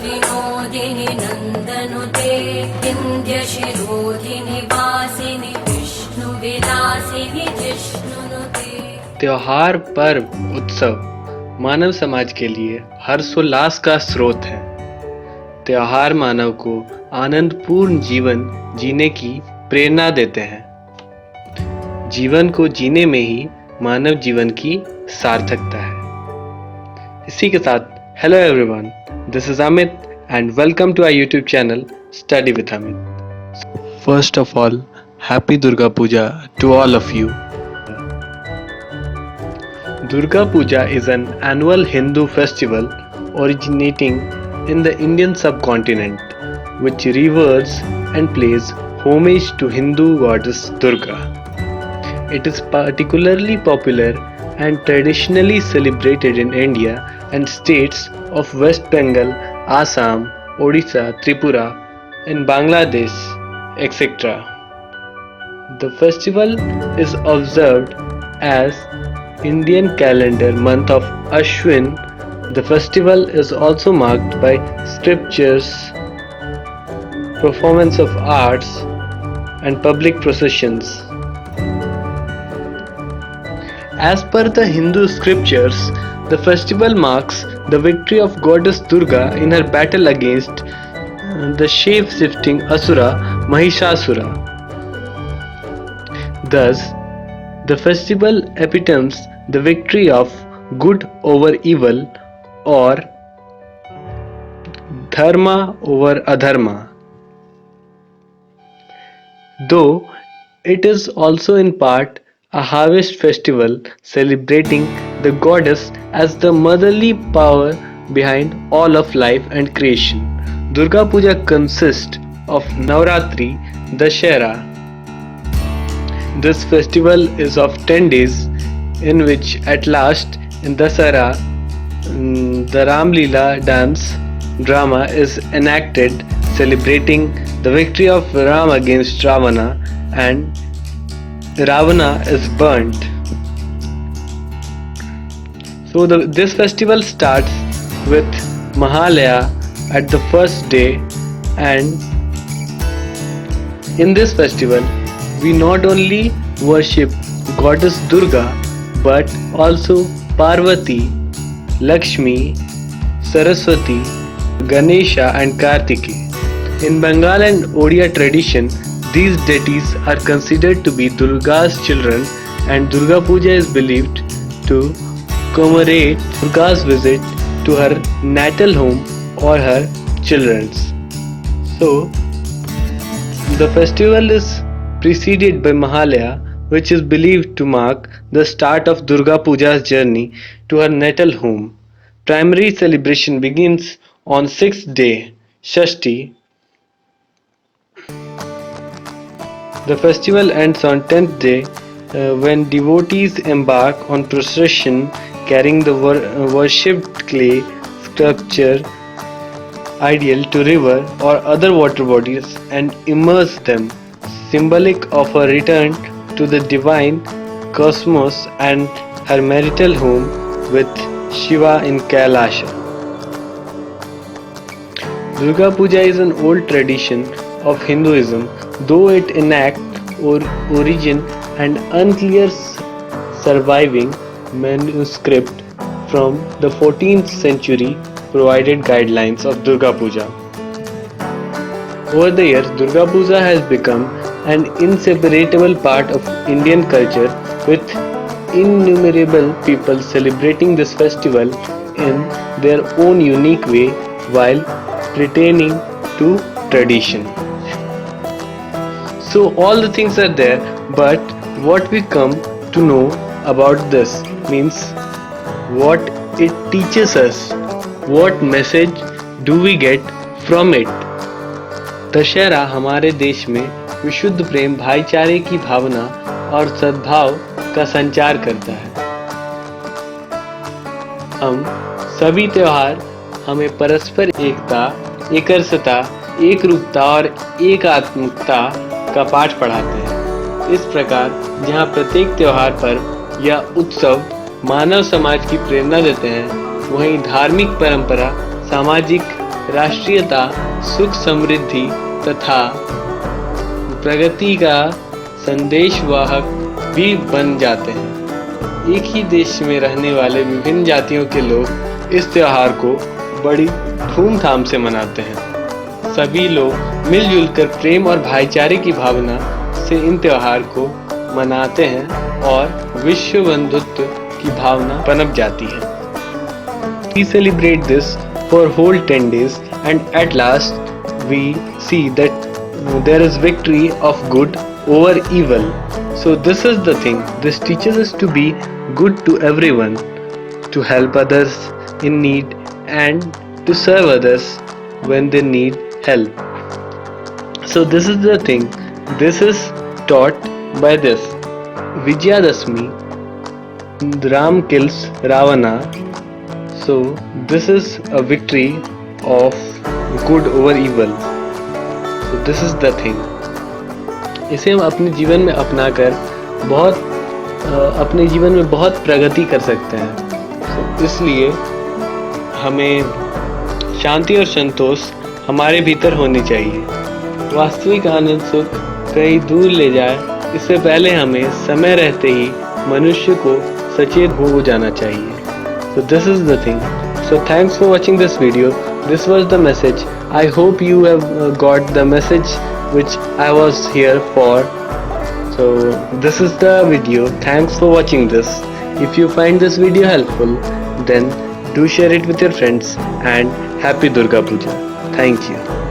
विनोदिनि नन्दनुते विन्ध्यशिरोधिनि वासिनि विष्णुविलासिनि जिष्णुनुते। त्योहार, पर्व, उत्सव मानव समाज के लिए हर्षोल्लास का स्रोत है। त्योहार मानव को आनंदपूर्ण जीवन जीने की प्रेरणा देते हैं। जीवन को जीने में ही मानव जीवन की सार्थकता है। इसी के साथ hello everyone, this is Amit and welcome to our YouTube channel study with Amit. First of all, happy Durga Puja to all of you. Durga Puja is an annual Hindu festival originating in the Indian subcontinent, which reveres and pays homage to Hindu goddess Durga. It is particularly popular and traditionally celebrated in India and states of West Bengal, Assam, Odisha, Tripura, and Bangladesh, etc. The festival is observed as Indian calendar month of Ashwin. The festival is also marked by scriptures, performance of arts, and public processions. As per the Hindu scriptures, the festival marks the victory of goddess Durga in her battle against the shape-shifting Asura Mahishasura. Thus, the festival epitomes the victory of good over evil or dharma over adharma. Though it is also in part a harvest festival celebrating the goddess as the motherly power behind all of life and creation. Durga Puja consists of Navratri, Dashera. This festival is of 10 days, in which at last in Dasara the Ram Leela dance drama is enacted celebrating the victory of Ram against Ravana, and Ravana is burnt. So this festival starts with Mahalaya at the first day, and in this festival we not only worship goddess Durga but also Parvati, Lakshmi, Saraswati, Ganesha and Kartikeya. In Bengal and Odia tradition, these deities are considered to be Durga's children, and Durga Puja is believed to commemorate Durga's visit to her natal home or her children's. So, the festival is preceded by Mahalaya, which is believed to mark the start of Durga Puja's journey to her natal home. Primary celebration begins on 6th day, Shashti. The festival ends on 10th day when devotees embark on procession carrying the worshipped clay sculpture ideal to river or other water bodies and immerse them, symbolic of her return to the divine cosmos and her marital home with Shiva in Kailasha. Durga Puja is an old tradition of Hinduism, though it enacts origin and unclear surviving manuscript from the 14th century provided guidelines of Durga Puja. Over the years, Durga Puja has become an inseparable part of Indian culture, with innumerable people celebrating this festival in their own unique way while pertaining to tradition. So all the things are there, but what we come to know about this means what it teaches us, what message do we get from it. Dussehra हमारे देश में विशुद्ध प्रेम, भाईचारे की भावना और सद्भाव का संचार करता है। हम सभी त्योहार हमें परस्पर एकता, एकरसता, एकरूपता और एकात्मकता का पाठ पढ़ाते हैं। इस प्रकार जहाँ प्रत्येक त्योहार पर या उत्सव मानव समाज की प्रेरणा देते हैं, वहीं धार्मिक परंपरा सामाजिक राष्ट्रीयता, सुख समृद्धि तथा प्रगति का संदेशवाहक भी बन जाते हैं। एक ही देश में रहने वाले विभिन्न जातियों के लोग इस त्योहार को बड़ी धूमधाम से मनाते हैं। सभी लोग मिलजुल कर प्रेम और भाईचारे की भावना से इन त्योहार को मनाते हैं और विश्व बंधुत्व की भावना पनप जाती है। We celebrate this for whole 10 days and at last we see that there is victory of good over evil. So this is the thing. This teaches us to be good to everyone, to help others in need and to serve others when they need help. So this is the thing. This is taught by this. Vijayadashmi, Ram kills Ravana. So this is a victory of good over evil. So this is the thing. इसे हम अपने जीवन में अपनाकर अपने जीवन में बहुत प्रगति कर सकते हैं। So इसलिए हमें शांति और संतोष हमारे भीतर होनी चाहिए। वास्तविक आनंद सुख कहीं दूर ले जाए, इससे पहले हमें समय रहते ही मनुष्य को सचेत हो जाना चाहिए। So this is the thing. So thanks for watching this video. This was the message. I hope you have got the message which I was here for. So this is the video. Thanks for watching this. If you find this video helpful, then do share it with your friends and happy Durga Puja. Thank you.